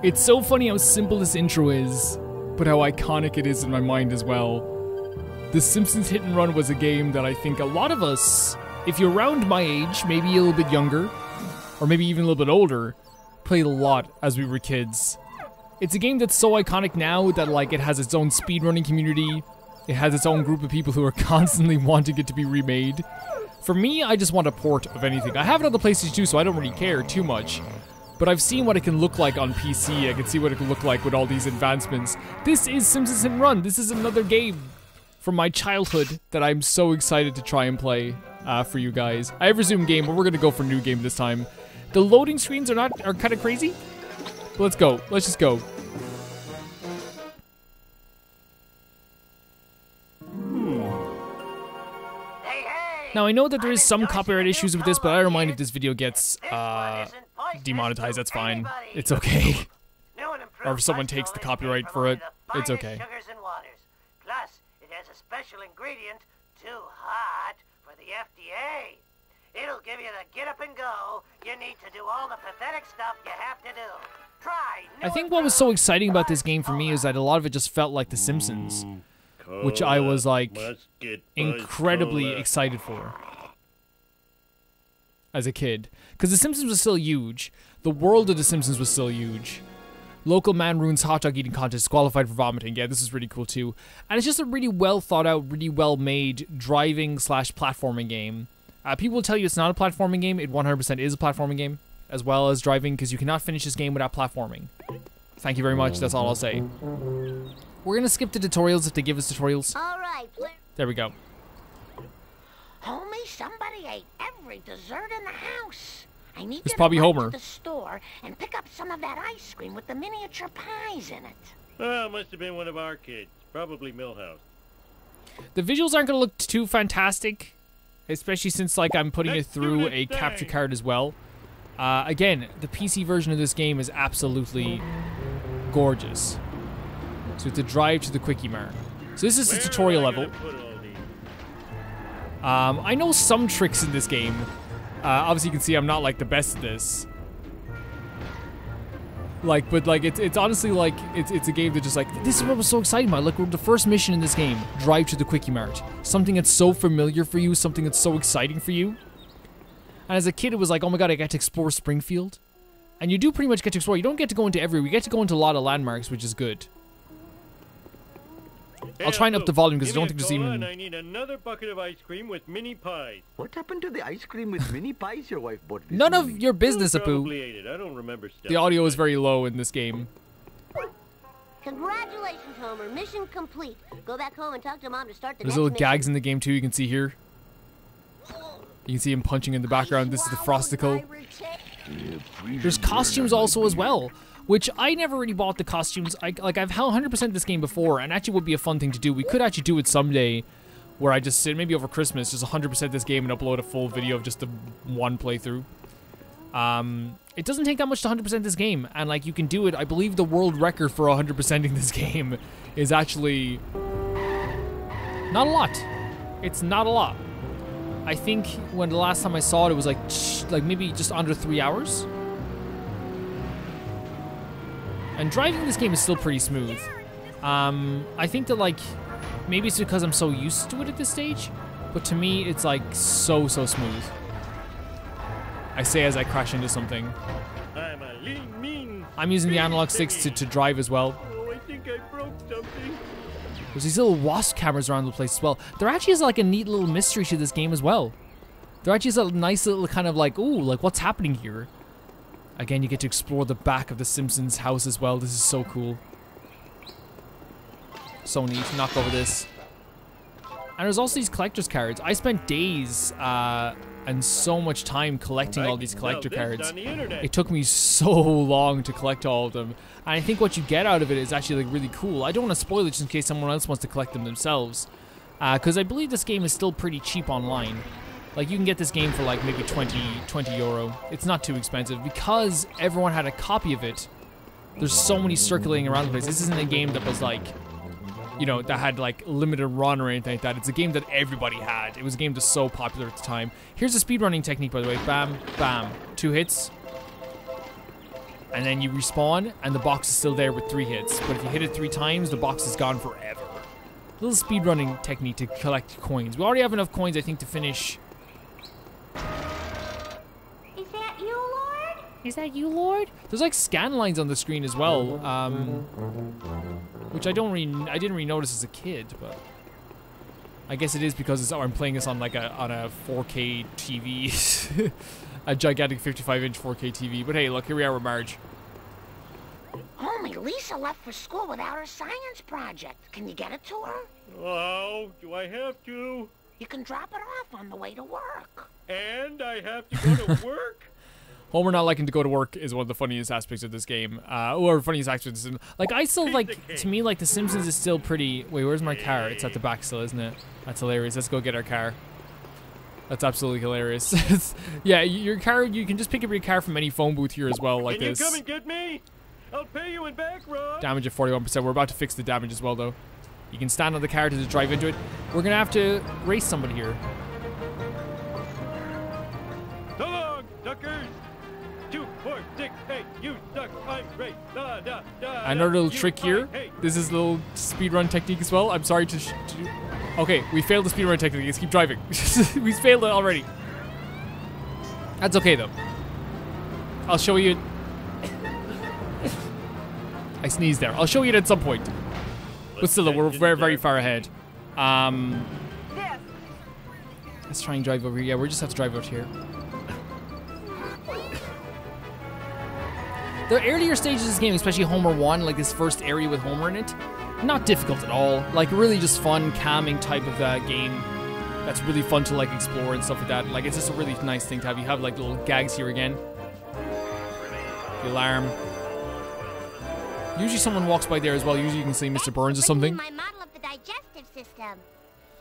It's so funny how simple this intro is, but how iconic it is in my mind as well. The Simpsons Hit and Run was a game that I think a lot of us, if you're around my age, maybe a little bit younger, or maybe even a little bit older, played a lot as we were kids. It's a game that's so iconic now that like it has its own speedrunning community. It has its own group of people who are constantly wanting it to be remade. For me, I just want a port of anything. I have it on the PlayStation 2, so I don't really care too much. But I've seen what it can look like on PC. I can see what it can look like with all these advancements. This is Simpsons Hit and Run. This is another game from my childhood that I'm so excited to try and play for you guys. I have resumed game, but we're gonna go for new game this time. The loading screens are kind of crazy. But let's go. Let's just go. Now I know that there is some copyright issues with this, but I don't mind if this video gets demonetized. That's fine. It's okay. Or if someone takes the copyright for it, it's okay. Plus, it has a special ingredient too hot for the FDA. It'll give you the get up and go. You need to do all the pathetic stuff you have to do. Try. I think what was so exciting about this game for me is that a lot of it just felt like The Simpsons, which I was like incredibly excited for as a kid. Because The Simpsons was still huge. The world of The Simpsons was still huge. Local man ruins hot dog eating contest, qualified for vomiting. Yeah, this is really cool too. And it's just a really well thought out, really well made driving / platforming game. People will tell you it's not a platforming game. It 100% is a platforming game, as well as driving, because you cannot finish this game without platforming. Thank you very much. That's all I'll say. We're gonna skip the tutorials if they give us tutorials. All right. There we go. Homie, somebody ate every dessert in the house. I need It's you probably to run Homer. to the store and pick up some of that ice cream with the miniature pies in it. Well, it must have been one of our kids. Probably Millhouse. The visuals aren't gonna look too fantastic, especially since like I'm putting it through a capture card as well. Again, the PC version of this game is absolutely gorgeous. So to drive to the Quickie Mart. So this is the tutorial level. I know some tricks in this game. Obviously you can see I'm not like the best at this. Like, but like it's honestly like it's a game that just like, this is what was so exciting about. Like, the first mission in this game, drive to the Quickie Mart. Something that's so familiar for you, something that's so exciting for you. And as a kid, it was like, oh my god, I get to explore Springfield. And you do pretty much get to explore. You don't get to go into everywhere. You get to go into a lot of landmarks, which is good. I'll try and up the volume because I don't think there's even... I need another bucket of ice cream with mini pies. What happened to the ice cream with mini pies your wife bought this None morning? of your business, Apu. Probably ate it. I don't remember stuff. The audio is very low in this game. Congratulations, Homer. Mission complete. Go back home and talk to Mom to start the There's next little mission. gags in the game too, you can see here. You can see him punching in the background. This is the Frosticle. There's costumes also as well, which I never really bought the costumes. I've 100% this game before, and actually would be a fun thing to do. We could actually do it someday, where I just sit, maybe over Christmas, just 100% this game and upload a full video of just the one playthrough. It doesn't take that much to 100% this game, and like you can do it. I believe the world record for 100%ing this game is actually not a lot. It's not a lot. I think when the last time I saw it, it was like maybe just under 3 hours. And driving this game is still pretty smooth. I think that like, maybe it's because I'm so used to it at this stage, but to me, it's like so smooth. I say as I crash into something. I'm a lean, mean. I'm using the analog sticks to drive as well. Oh, I think I broke something. There's these little wasp cameras around the place as well. There actually is like a neat little mystery to this game as well. There actually is a nice little kind of like, ooh, like what's happening here? Again, you get to explore the back of the Simpsons house as well. This is so cool. So neat. Knock over this. And there's also these collector's cards. I spent days and so much time collecting all these collector cards. It took me so long to collect all of them. And I think what you get out of it is actually like really cool. I don't want to spoil it just in case someone else wants to collect them themselves. Because I believe this game is still pretty cheap online. Like, you can get this game for like maybe 20 euro. It's not too expensive. Because everyone had a copy of it, there's so many circulating around the place. This isn't a game that was like, you know, that had like limited run or anything like that. It's a game that everybody had. It was a game that's so popular at the time. Here's a speedrunning technique, by the way. Bam, bam. 2 hits. and then you respawn, and the box is still there with 3 hits. But if you hit it 3 times, the box is gone forever. Little speedrunning technique to collect coins. We already have enough coins, I think, to finish. Is that you, Lord? Is that you, Lord? There's like scan lines on the screen as well, which I didn't really notice as a kid, but I guess it is because I'm playing this on like a 4K TV, a gigantic 55-inch 4K TV. But hey, look, here we are with Marge. Homie, Lisa left for school without her science project. Can you get it to her? Oh, do I have to? You can drop it off on the way to work. And I have to go to work? Homer not liking to go to work is one of the funniest aspects of this game. Or funniest aspects. Like, I still like, to me, like, The Simpsons is still pretty... Wait, where's my car? It's at the back still, isn't it? That's hilarious. Let's go get our car. That's absolutely hilarious. Yeah, your car, you can just pick up your car from any phone booth here as well, like Can this. you come and get me? I'll pay you in back, Rob. Damage at 41%. We're about to fix the damage as well, though. You can stand on the car to just drive into it. We're going to have to race somebody here. So long, suckers. 2, 4, 6, 8. You suck. I'm great. Da, da, da, Another little you trick here. hey. This is a little speedrun technique as well. I'm sorry to... Okay, we failed the speedrun technique. Let's keep driving. We failed it already. That's okay, though. I'll show you... I sneezed there. I'll show you it at some point. But still, we're very, very far ahead. Let's try and drive over here. Yeah, we just have to drive out here. The earlier stages of this game, especially Homer 1, like this first area with Homer in it, not difficult at all. Like, really just fun, calming type of game that's really fun to, like, explore and stuff like that. Like, it's just a really nice thing to have. You have, like, little gags here again. The alarm. Usually someone walks by there as well. Usually you can see Mr. Burns or something. My model of the digestive system.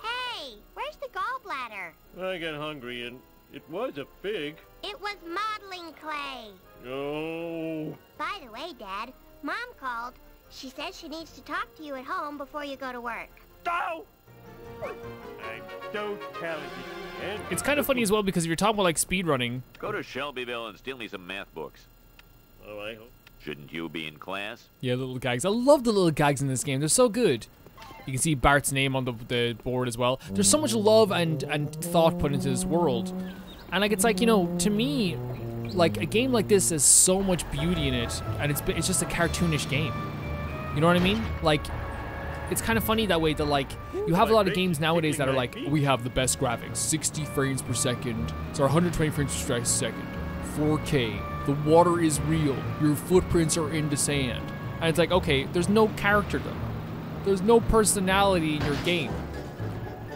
Hey, where's the gallbladder? I got hungry and it was a fig. It was modeling clay. Oh. By the way, Dad, Mom called. She says she needs to talk to you at home before you go to work. Oh! I'm so talented. And It's kind of funny as well because if you're talking about like speedrunning, Go to Shelbyville and steal me some math books. Oh, I hope. Shouldn't you be in class? yeah, little gags. I love the little gags in this game. They're so good. You can see Bart's name on the board as well. There's so much love and thought put into this world. And like it's like, you know, to me, like a game like this has so much beauty in it, and it's just a cartoonish game. You know what I mean? Like, it's kind of funny that way that like you have a lot of games nowadays that are like, we have the best graphics, 60 frames per second, so 120 frames per second, 4K, the water is real, your footprints are in the sand. And it's like, okay, there's no character though. There's no personality in your game.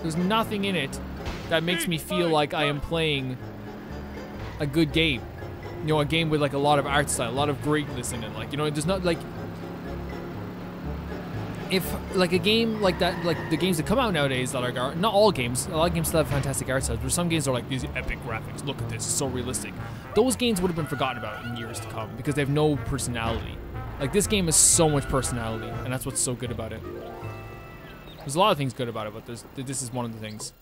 There's nothing in it that makes me feel like I am playing a good game. You know, a game with like a lot of art style, a lot of greatness in it. Like, you know, there's not like, if like a game like that, like the games that come out nowadays that are, not all games, a lot of games still have fantastic art styles, but some games are like these epic graphics, look at this, it's so realistic. Those games would have been forgotten about in years to come because they have no personality. Like this game has so much personality, and that's what's so good about it. There's a lot of things good about it, but this is one of the things.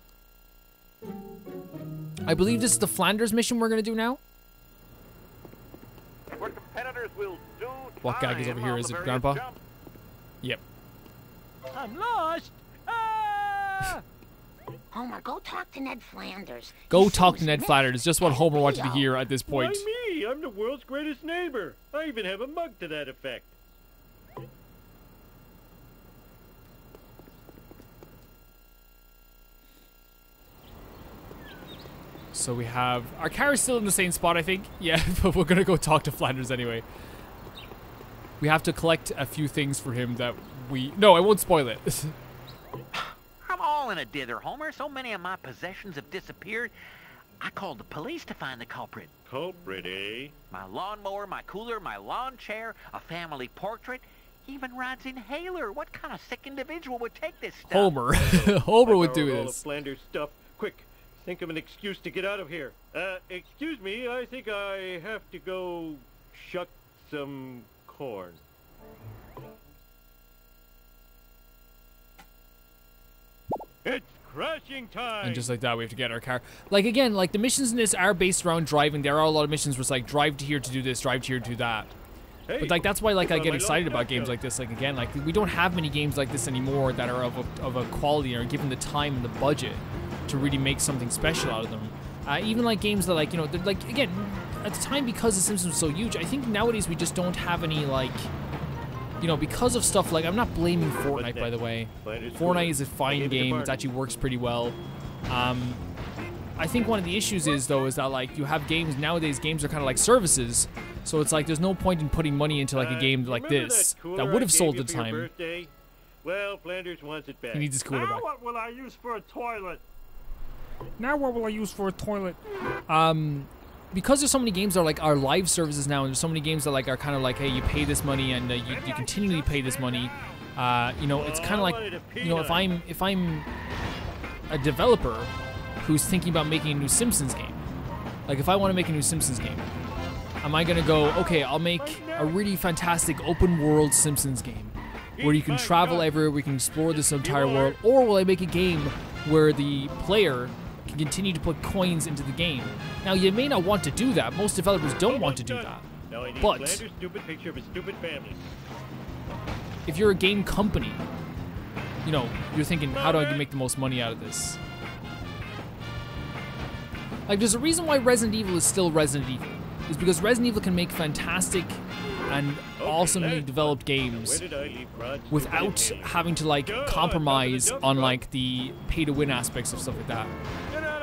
I believe this is the Flanders mission we're gonna do now. Where competitors will do What gag is over here? Is it Grandpa? Yep. I'm lost. Ah! Homer, go talk to Ned Flanders. Go He talk to seems Ned mixed Flanders. Just what and Homer wanted to Leo. hear at this Why point. me? I'm the world's greatest neighbor. I even have a mug to that effect. So we have our car is still in the same spot, I think. Yeah, but we're gonna go talk to Flanders anyway. We have to collect a few things for him that we. No, I won't spoil it. I'm all in a dither, Homer. So many of my possessions have disappeared. I called the police to find the culprit. Culprit, eh? My lawnmower, my cooler, my lawn chair, a family portrait, even Rod's inhaler. What kind of sick individual would take this stuff? Homer, Homer would do All of this. Flanders stuff. Quick, think of an excuse to get out of here. Excuse me, I think I have to go shuck some corn. It's crashing time! And just like that, we have to get our car. Like, again, like, the missions in this are based around driving. There are a lot of missions where it's like, drive to here to do this, drive to here to do that. But like that's why like I get excited about games like this. Like again, like we don't have many games like this anymore that are of a quality or given the time and the budget to really make something special out of them. Even like games that like, you know, like again, at the time because The Simpsons was so huge, I think nowadays we just don't have any like, you know, because of stuff like, I'm not blaming Fortnite by the way. Fortnite is a fine game. It actually works pretty well. I think one of the issues is though is that like you have games nowadays. Games are kind of like services, so it's like there's no point in putting money into like a game like this that would have sold at the time. Well, Flanders wants it back. He needs his cooler back. Now what will I use for a toilet? Now what will I use for a toilet? Because there's so many games that are like our live services now, and there's so many games that like are kind of like, hey, you pay this money and you continually pay this money. You know, it's kind of like, you know, if I'm a developer who's thinking about making a new Simpsons game, like if I want to make a new Simpsons game, am I gonna go, okay, I'll make a really fantastic open world Simpsons game where you can travel everywhere, we can explore this entire world, or will I make a game where the player can continue to put coins into the game? Now, you may not want to do that. Most developers don't want to do that. But if you're a game company, you know, you're thinking, how do I make the most money out of this? Like, there's a reason why Resident Evil is still Resident Evil. It's because Resident Evil can make fantastic and awesomely developed games without having to like compromise on like the pay-to-win aspects of stuff like that.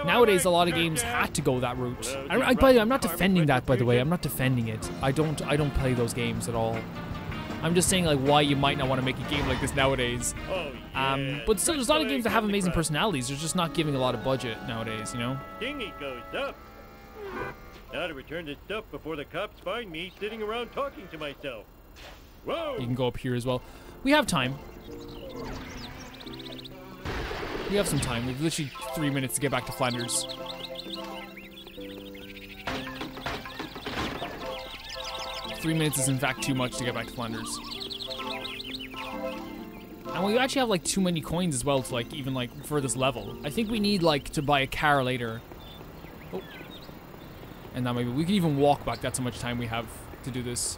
Nowadays, a lot of games had to go that route. I'm not defending that, by the way. I'm not defending it. I don't play those games at all. I'm just saying like why you might not want to make a game like this nowadays. But still, there's a lot of games that have amazing personalities. They're just not giving a lot of budget nowadays, you know? Dingy goes up. Now to return this stuff before the cops find me sitting around talking to myself. Whoa! You can go up here as well. We have time. We have some time. We've literally 3 minutes to get back to Flanders. Three minutes is in fact too much to get back to Flanders. And we actually have like too many coins as well to like even like for this level. I think we need like to buy a car later. Oh. And that maybe we can even walk back. That's how much time we have to do this.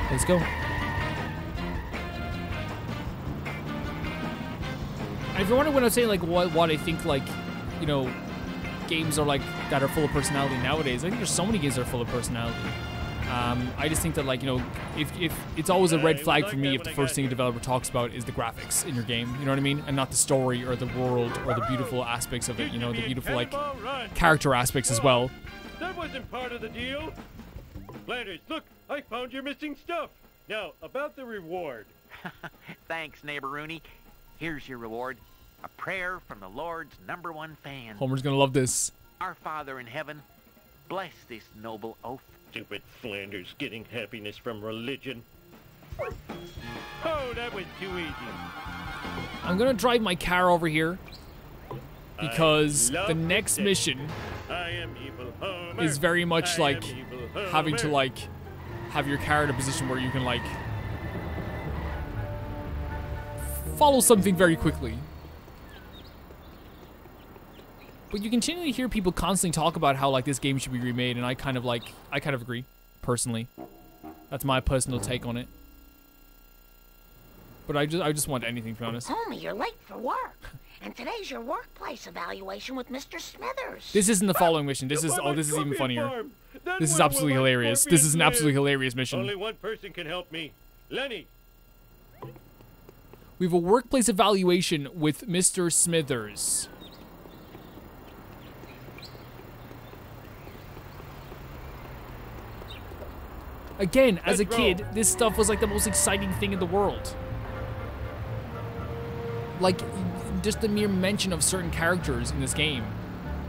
Let's go. And if you're wondering what I'm saying, like what I think, like, you know, games are like that are full of personality nowadays. I think there's so many games that are full of personality. I just think that, like, you know, if it's always a red flag for me if the first thing a developer talks about is the graphics in your game, you know what I mean, and not the story or the world or the beautiful aspects of it. You know, the beautiful like character aspects as well. That wasn't part of the deal. Flanders, look, I found your missing stuff. Now about the reward. Thanks, neighbor Rooney. Here's your reward. A prayer from the Lord's #1 fan. Homer's gonna love this. Our Father in heaven, bless this noble oath. Stupid Flanders getting happiness from religion. Oh, that was too easy. I'm gonna drive my car over here because the next mission is very much like having to like have your car in a position where you can like follow something very quickly. But you continually hear people constantly talk about how like this game should be remade, and I kind of agree, personally. That's my personal take on it. But I just want anything, to be honest. Homie, you're late for work. And today's your workplace evaluation with Mr. Smithers. This isn't the following mission. This is this is even funnier. This is absolutely hilarious. This is an absolutely hilarious mission. Only one person can help me. Lenny. We have a workplace evaluation with Mr. Smithers. Again, as a kid, this stuff was like the most exciting thing in the world. Like, just the mere mention of certain characters in this game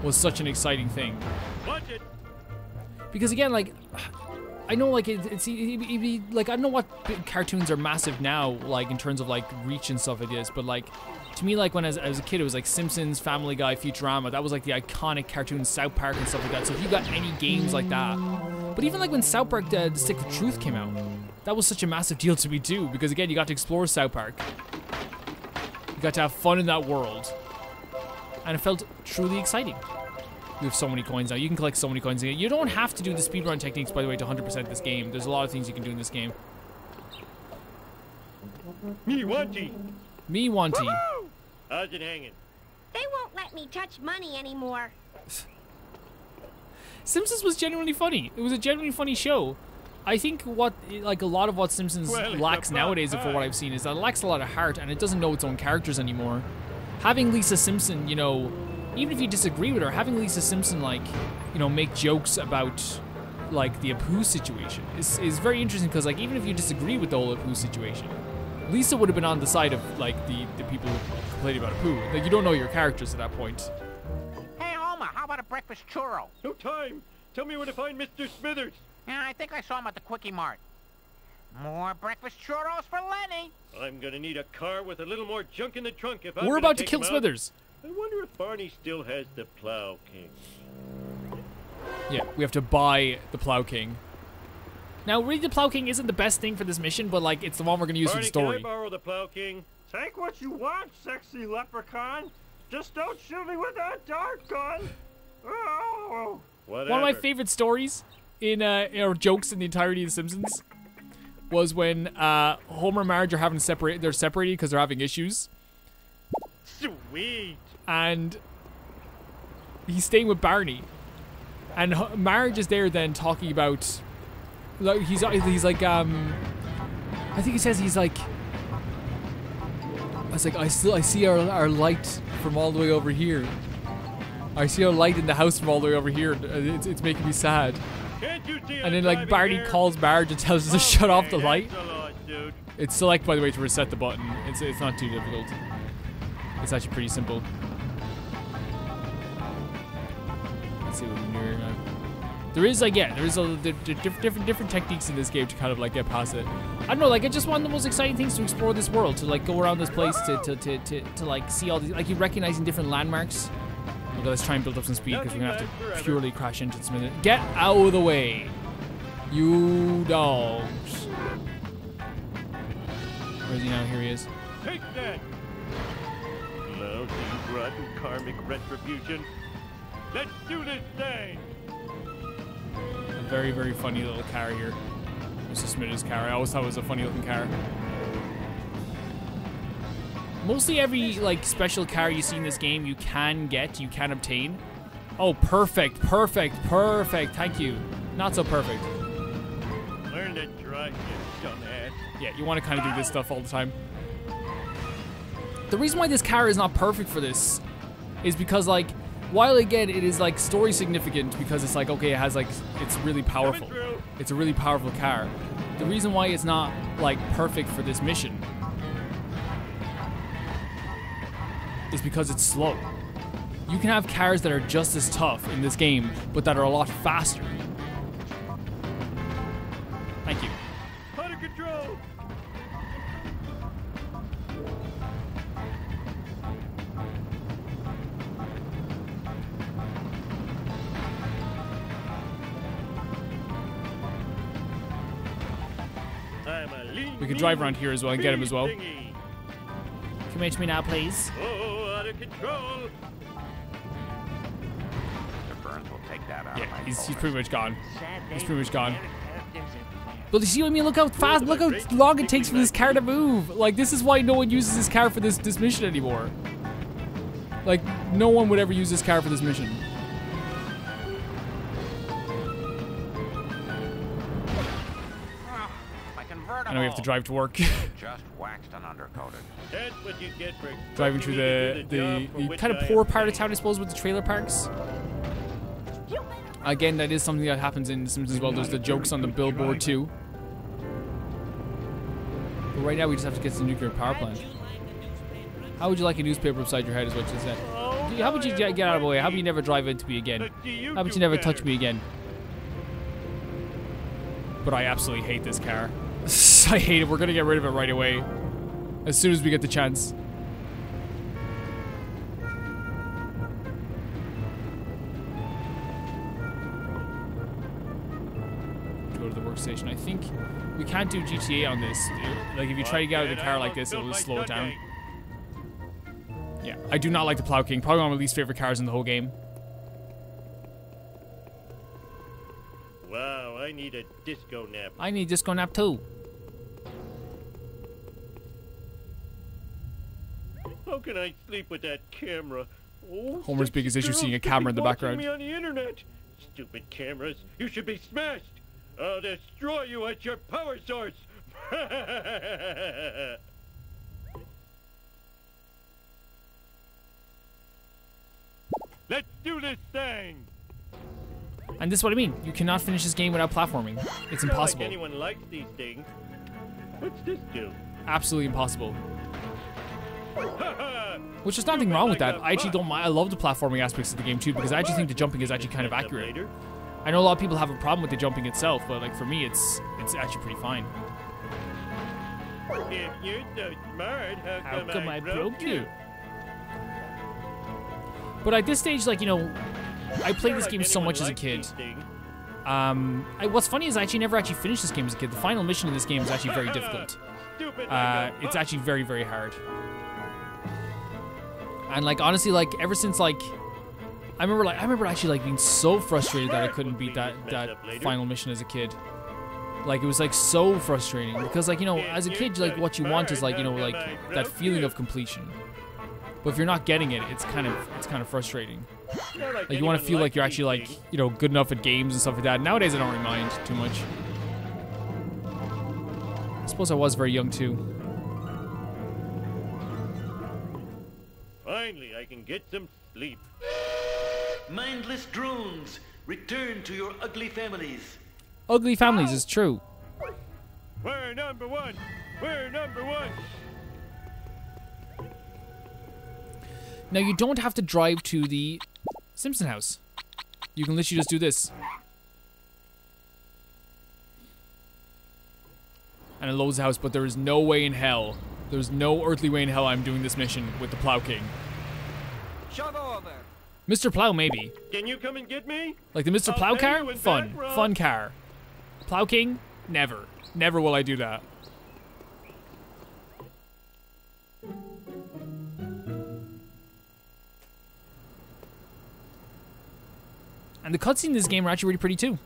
was such an exciting thing. Watch it. Because again, like, I know like it'd be like, I don't know what cartoons are massive now, like in terms of like reach and stuff like this, but like to me, like when as a kid, it was like Simpsons, Family Guy, Futurama. That was like the iconic cartoons, South Park and stuff like that. So if you got any games like that, but even like when South Park the Stick of Truth came out, that was such a massive deal to me too, because again, you got to explore South Park, you got to have fun in that world, and it felt truly exciting. We have so many coins now. You can collect so many coins. You don't have to do the speedrun techniques, by the way, to 100% this game. There's a lot of things you can do in this game. Me wanty. Me wanty. How's it hanging? They won't let me touch money anymore. Simpsons was genuinely funny. It was a genuinely funny show. I think what, like, a lot of what Simpsons lacks nowadays, for what I've seen, is that it lacks a lot of heart and it doesn't know its own characters anymore. Having Lisa Simpson, you know, even if you disagree with her, having Lisa Simpson, like, you know, make jokes about, like, the Apu situation is very interesting because, like, even if you disagree with the whole Apu situation, Lisa would have been on the side of, like, the people complaining about Apu. Like, you don't know your characters at that point. Hey, Homer, how about a breakfast churro? No time. Tell me where to find Mr. Smithers. Yeah, I think I saw him at the Quickie Mart. More breakfast churros for Lenny. I'm gonna need a car with a little more junk in the trunk if I'm We're gonna about to take kill him out. Smithers. I wonder if Barney still has the Plow King. Yeah, we have to buy the Plow King. Now, really, the Plow King isn't the best thing for this mission, but, like, it's the one we're gonna use for the Barney, story. can I borrow the Plow King? Take what you want, sexy leprechaun. Just don't shoot me with that dart gun. Oh. Whatever. One of my favorite stories in or jokes in the entirety of The Simpsons was when Homer and Marge are having they're separated because they're having issues, Sweet. and he's staying with Barney, and Marge is there then talking about, like, he's like I think he says he's like, it's like I see our light from all the way over here. I see our light in the house from all the way over here. It's making me sad. Can't you see And then, like, Barney calls Marge and tells her to shut off the light. Thanks a lot, dude. It's select, by the way, to reset the button. It's not too difficult. It's actually pretty simple. Let's see what we can do here now. There is, like, yeah, there is different techniques in this game to kind of, like, get past it. I don't know, like, it's just one of the most exciting things to explore this world, to, like, go around this place, to like, see all these, like, you're recognizing different landmarks. Okay, let's try and build up some speed because we're gonna have to purely crash into this minute. Get out of the way, you dogs. Where is he now? Here he is. Take that. Lousy, rotten karmic retribution. Let's do this thing. A very, very funny little car here. Mr. Smithers' car. I always thought it was a funny looking car. Mostly every, like, special car you see in this game you can obtain. Oh, perfect. Thank you. Not so perfect. Learn to drive, you dumbass. Yeah, you want to kind of do this stuff all the time. The reason why this car is not perfect for this is because, like, while again it is, like, story significant because it's like, okay, it has, like, it's really powerful. It's a really powerful car. The reason why it's not, like, perfect for this mission is because it's slow. You can have cars that are just as tough in this game, but that are a lot faster. Thank you. Out of control. I'm a lean, We could drive around here as well and get him as well. thingy. Come here to me now, please. Oh, out of control. Mr. Burns will take that out Yeah, of my he's folder. pretty much gone. He's pretty much gone. But you see what I mean? Look how fast, look how long it takes for this car to move. Like, this is why no one uses this car for this mission anymore. Like, no one would ever use this car for this mission. My convertible. I know we have to drive to work. Just waxed and undercoated. That's what you get for Driving through the kind of poor part of town, I suppose, with the trailer parks. Again, that is something that happens in The Simpsons as well. There's the jokes on the billboard too. But right now we just have to get to the nuclear power plant. How would you like a newspaper upside your head is what she said. How about you get out of the way? How about you never drive into me again? How about you never touch me again? But I absolutely hate this car. I hate it. We're gonna get rid of it right away. As soon as we get the chance. Go to the workstation. I think we can't do GTA on this. Like, if you try to get out of the car like this, it'll just slow it down. Yeah, I do not like the Plow King. Probably one of my least favorite cars in the whole game. Wow, I need a disco nap. I need a disco nap too. How can I sleep with that camera? Oh, Homer's biggest issue seeing a camera in the background. Me on the internet. Stupid cameras. You should be smashed. I'll destroy you at your power source. Let's do this thing. And this is what I mean. You cannot finish this game without platforming. It's impossible. Not like anyone likes these things. What's this do? Absolutely impossible. Which there's nothing wrong with that. I actually don't mind. I love the platforming aspects of the game too, because I actually think the jumping is actually kind of accurate. I know a lot of people have a problem with the jumping itself, but like for me, it's actually pretty fine. If you're so smart, how come I broke you? But at this stage, like, you know, I played this game so much as a kid. What's funny is I actually never actually finished this game as a kid. The final mission in this game is actually very difficult. It's actually very, very hard. And like honestly, like ever since like I remember actually like being so frustrated that I couldn't beat that final mission as a kid. Like it was like so frustrating because like, you know, as a kid, like what you want is like, you know, like that feeling of completion. But if you're not getting it, it's kind of frustrating. Like you want to feel like you're actually like, you know, good enough at games and stuff like that. Nowadays I don't really mind too much. I suppose I was very young too. Finally, I can get some sleep. Mindless drones, return to your ugly families. Ugly families is true. We're number one. We're number one. Now you don't have to drive to the Simpson house. You can literally just do this. And it loads the house, but there is no way in hell. There's no earthly way in hell I'm doing this mission with the Plow King. Shove over. Mr. Plow, maybe. Can you come and get me? Like the Mr. Plow car? Fun. Fun car. Plow King? Never. Never will I do that. And the cutscenes in this game are actually really pretty too.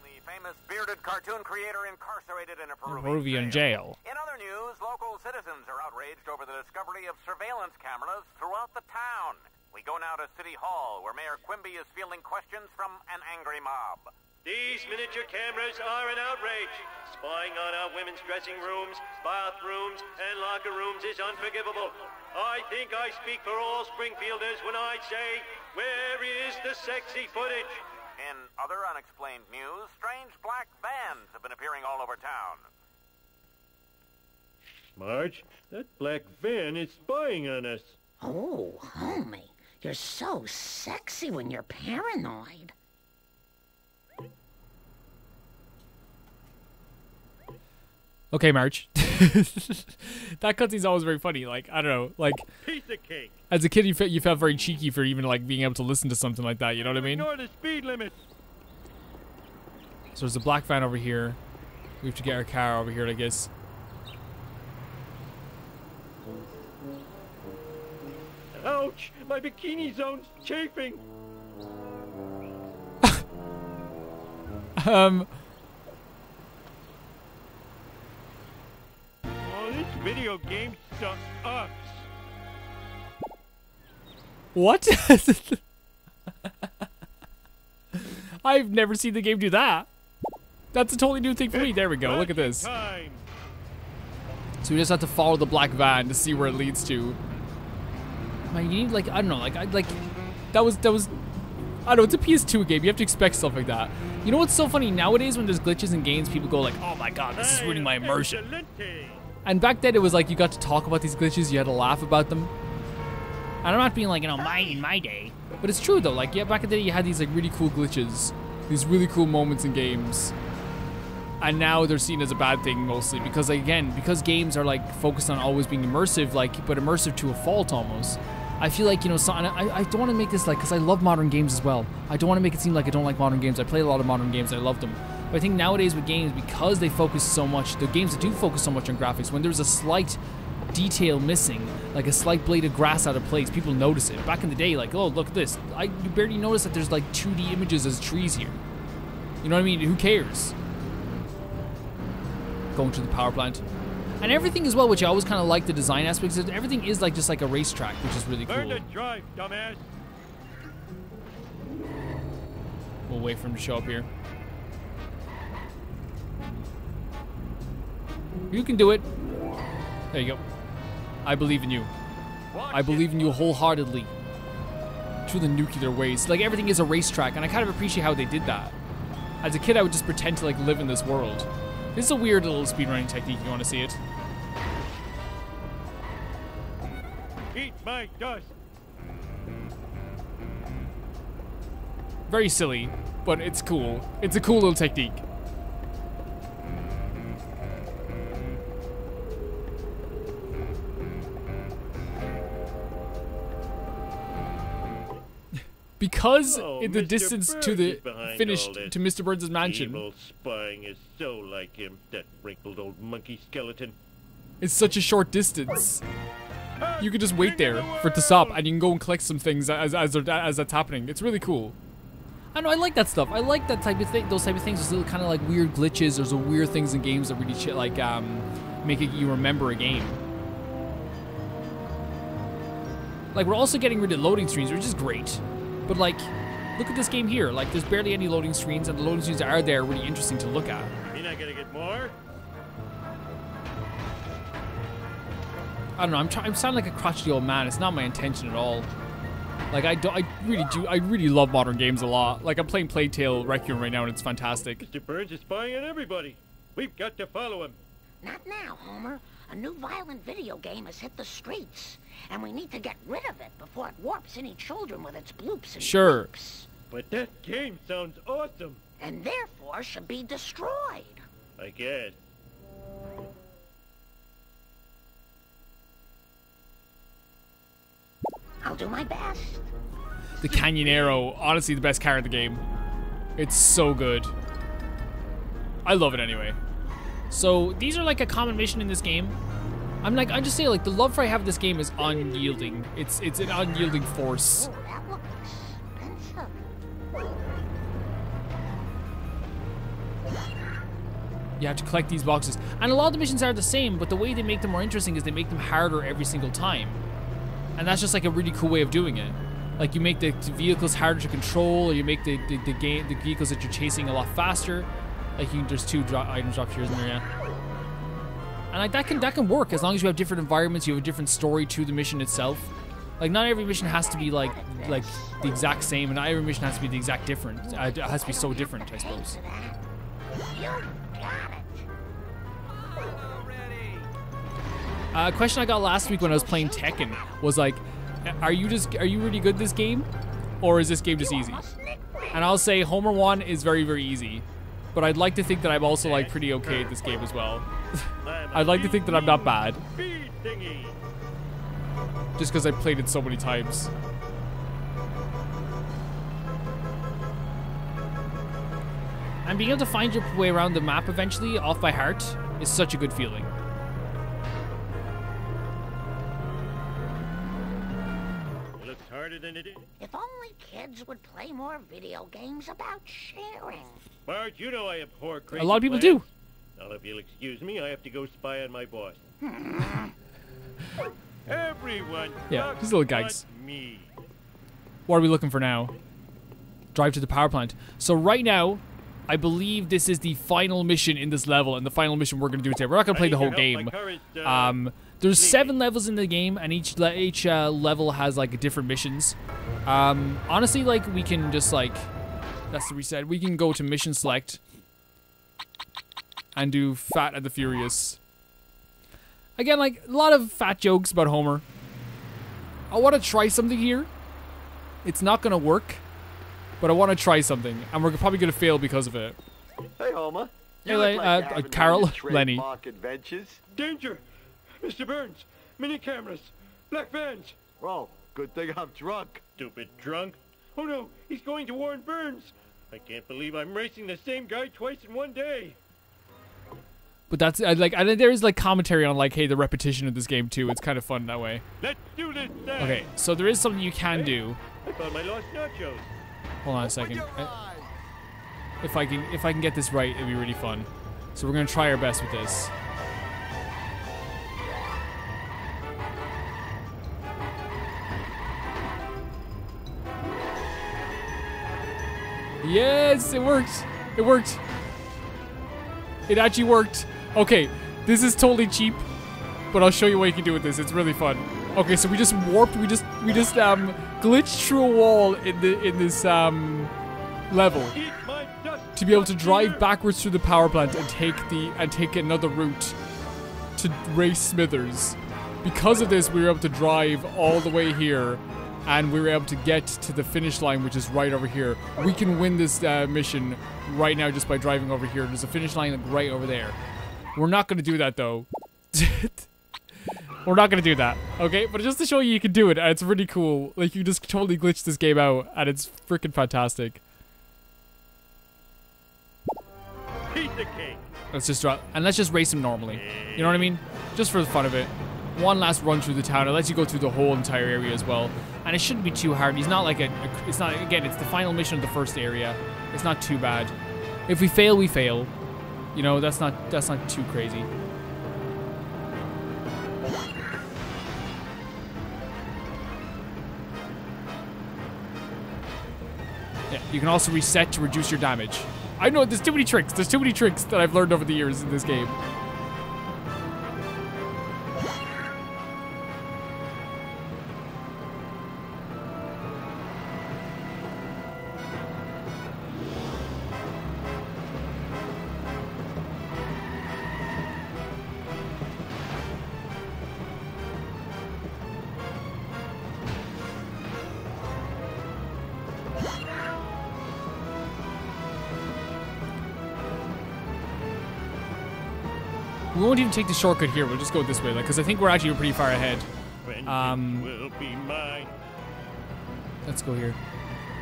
The famous bearded cartoon creator incarcerated in a Peruvian jail. In other news, local citizens are outraged over the discovery of surveillance cameras throughout the town. We go now to City Hall, where Mayor Quimby is fielding questions from an angry mob. These miniature cameras are an outrage. Spying on our women's dressing rooms, bathrooms, and locker rooms is unforgivable. I think I speak for all Springfielders when I say, where is the sexy footage? In other unexplained news, strange black vans have been appearing all over town. Marge, that black van is spying on us. Oh, homie, you're so sexy when you're paranoid. Okay, Marge. That cutscene's always very funny. Like, I don't know, like piece of cake. As a kid, you felt very cheeky for even like being able to listen to something like that. You know what I mean? Ignore the speed limit. So there's a black van over here. We have to get our car over here, I guess. Ouch! My bikini zone's chafing. Oh, this video game sucks. What? I've never seen the game do that. That's a totally new thing for me. There we go. Look at this. So we just have to follow the black van to see where it leads to. Man, you need like, I don't know, like that was I don't know, it's a PS2 game. You have to expect stuff like that. You know what's so funny? Nowadays when there's glitches in games, people go like, oh my god, this is ruining my immersion. And back then it was like you got to talk about these glitches, you had to laugh about them. And I'm not being like, you know, in my day. But it's true though, like yeah, back in the day you had these like really cool glitches. These really cool moments in games. And now they're seen as a bad thing mostly because again, because games are like focused on always being immersive, like, but immersive to a fault almost. I feel like, you know, so, I don't want to make this like, because I love modern games as well. I don't want to make it seem like I don't like modern games. I play a lot of modern games. I love them. But I think nowadays with games, because they focus so much, the games that do focus so much on graphics, when there's a slight detail missing, like a slight blade of grass out of place, people notice it. Back in the day, like, oh, look at this. You barely notice that there's like 2D images as trees here. You know what I mean? Who cares? Going to the power plant. And everything as well, which I always kind of like the design aspects of it, everything is like just like a racetrack, which is really cool. Learn to drive, dumbass. We'll wait for him to show up here. You can do it. There you go. I believe in you. I believe in you wholeheartedly. To the nuclear waste. Like, everything is a racetrack, and I kind of appreciate how they did that. As a kid, I would just pretend to, like, live in this world. This is a weird little speedrunning technique if you want to see it. Eat my dust. Very silly, but it's cool. It's a cool little technique. Because in the Mr. distance Burns to the is behind finish all this. to Mr. Burns' mansion, Evil spying is so like him, that wrinkled old monkey skeleton. it's such a short distance. You can just wait there for it to stop, and you can go and collect some things as that's happening. It's really cool. I know, I like that stuff. I like that type of thing. Those type of things. Those little kind of like weird glitches. There's weird things in games that really make you remember a game. Like, we're also getting rid of loading screens, which is great. But like, look at this game here. Like, there's barely any loading screens, and the loading screens that are there are really interesting to look at. You're not gonna get more? I don't know. I'm sounding like a crotchety old man. It's not my intention at all. Like, I really love modern games a lot. Like, I'm playing Plague Tale Requiem right now, and it's fantastic. Mr. Burns is spying on everybody. We've got to follow him. Not now, Homer. A new violent video game has hit the streets, and we need to get rid of it before it warps any children with its bloops and Sure. bloops. But that game sounds awesome. And therefore should be destroyed. I guess. I'll do my best. The Canyonero, honestly, the best car in the game. It's so good. I love it anyway. So these are like a common mission in this game. I just say, like, the love for I have this game is unyielding. It's an unyielding force. Oh, that looks expensive. You have to collect these boxes. And a lot of the missions are the same, but the way they make them more interesting is they make them harder every single time. And that's just like a really cool way of doing it. Like, you make the vehicles harder to control, or you make the vehicles that you're chasing a lot faster. Like, there's two items dropped here, isn't there? Yeah. And like that can work as long as you have different environments, you have a different story to the mission itself. Like, not every mission has to be like the exact same, and not every mission has to be the exact different. It has to be so different, I suppose. A question I got last week when I was playing Tekken was like, are you really good at this game, or is this game just easy? And I'll say Homer 1 is very, very easy, but I'd like to think that I'm also like pretty okay at this game as well. I'd like to think that I'm not bad, just because I played it so many times. And being able to find your way around the map eventually off by heart is such a good feeling. It looks harder than it is. If only kids would play more video games about sharing. Bart, you know I abhor crazy A lot of people plans. do. Now, if you'll excuse me, I have to go spy on my boss. Everyone, Yeah, these little guys. me. What are we looking for now? Drive to the power plant. So right now, I believe this is the final mission in this level, and the final mission we're going to do today. We're not going to play the whole game. There's 7 levels in the game, and each level has like different missions. Honestly, like, we can just like, that's the reset. We can go to mission select and do Fat and the Furious. Again, like, a lot of fat jokes about Homer. I want to try something here. It's not going to work, but I want to try something, and we're probably going to fail because of it. Hey, Homer. Hey, Carol, Lenny. Adventures. Danger! Mr. Burns! Mini cameras! Black vans! Well, good thing I'm drunk. Stupid drunk! Oh no, he's going to warn Burns! I can't believe I'm racing the same guy twice in one day! But that's like, and there is like commentary on like, hey, the repetition of this game too. It's kind of fun that way. Let's do this thing. Okay, so there is something you can do. I found my lost nachos. Hold on a second. If I can get this right, it'd be really fun. So we're gonna try our best with this. Yes, it worked. It worked. It actually worked. Okay, this is totally cheap, but I'll show you what you can do with this. It's really fun. Okay, so we just warped. We just glitched through a wall in this level to be able to drive backwards through the power plant and take another route to race Smithers. Because of this, we were able to drive all the way here, and we were able to get to the finish line, which is right over here. We can win this mission right now just by driving over here. There's a finish line like right over there. We're not going to do that, though. We're not going to do that, okay? But just to show you can do it, and it's really cool. Like, you just totally glitch this game out, and it's freaking fantastic. Piece of cake. Let's just drop, and let's just race him normally. You know what I mean? Just for the fun of it. One last run through the town. It lets you go through the whole entire area as well. And it shouldn't be too hard. He's not like it's not, again, it's the final mission of the first area. It's not too bad. If we fail, we fail. You know, that's not too crazy. Yeah, you can also reset to reduce your damage. I know, there's too many tricks. There's too many tricks that I've learned over the years in this game. We won't even take the shortcut here. We'll just go this way, like, because I think we're actually pretty far ahead. Will be mine. Let's go here.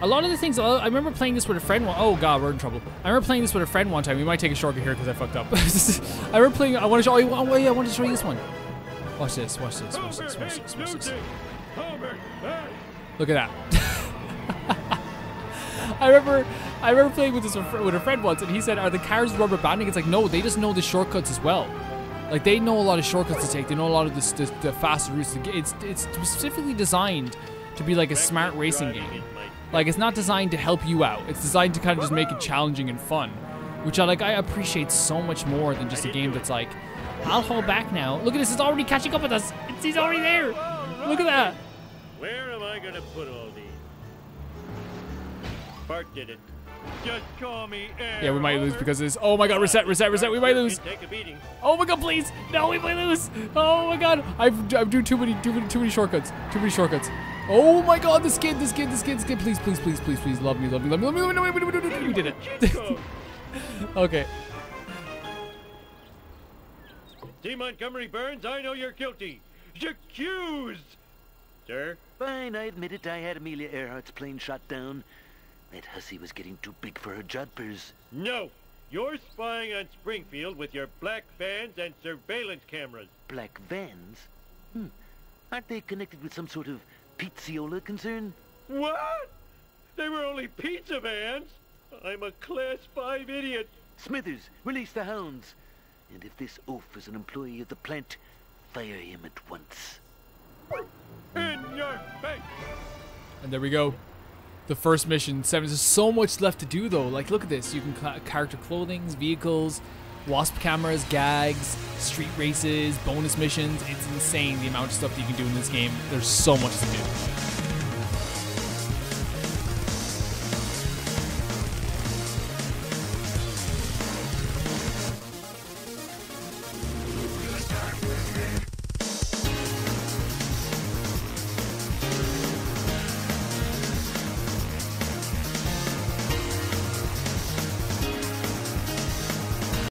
A lot of the things, I remember playing this with a friend. Oh god, we're in trouble. I remember playing this with a friend one time. We might take a shortcut here because I fucked up. I remember playing. I want to show. Oh yeah, I want to show you this one. Watch this. Watch this. Watch this. Watch this. Watch this. Look at that. I remember playing with a friend once, and he said, "Are the cars rubber banding?" It's like, no, they just know the shortcuts as well. Like, they know a lot of shortcuts to take. They know a lot of the faster routes. It's specifically designed to be like a smart racing game. Like, it's not designed to help you out. It's designed to kind of just make it challenging and fun, which I appreciate so much more than just a game that's like, I'll hold back now. Look at this. It's already catching up with us. He's already there. Look at that. Where am I gonna put all these? Bart did it. Just call me Air. Yeah, we might lose because of this. Oh my god, reset. We might lose. Take a beating. Oh my god, please. No, we might lose. Oh my god. I'm doing too many shortcuts. Too many shortcuts. Oh my god, the skin. Please. Love me. We did it. Okay. D. Montgomery Burns, I know you're guilty. Accused. Sir? Fine, I admit it. I had Amelia Earhart's plane shot down. That hussy was getting too big for her jodhpurs. No. You're spying on Springfield with your black vans and surveillance cameras. Black vans? Aren't they connected with some sort of pizziola concern? What? They were only pizza vans? I'm a Class 5 idiot. Smithers, release the hounds. And if this oaf is an employee of the plant, fire him at once. In your face! And there we go. The first mission. 7. There's so much left to do, though. Like, look at this. You can character clothings, vehicles, wasp cameras, gags, street races, bonus missions. It's insane the amount of stuff that you can do in this game. There's so much to do.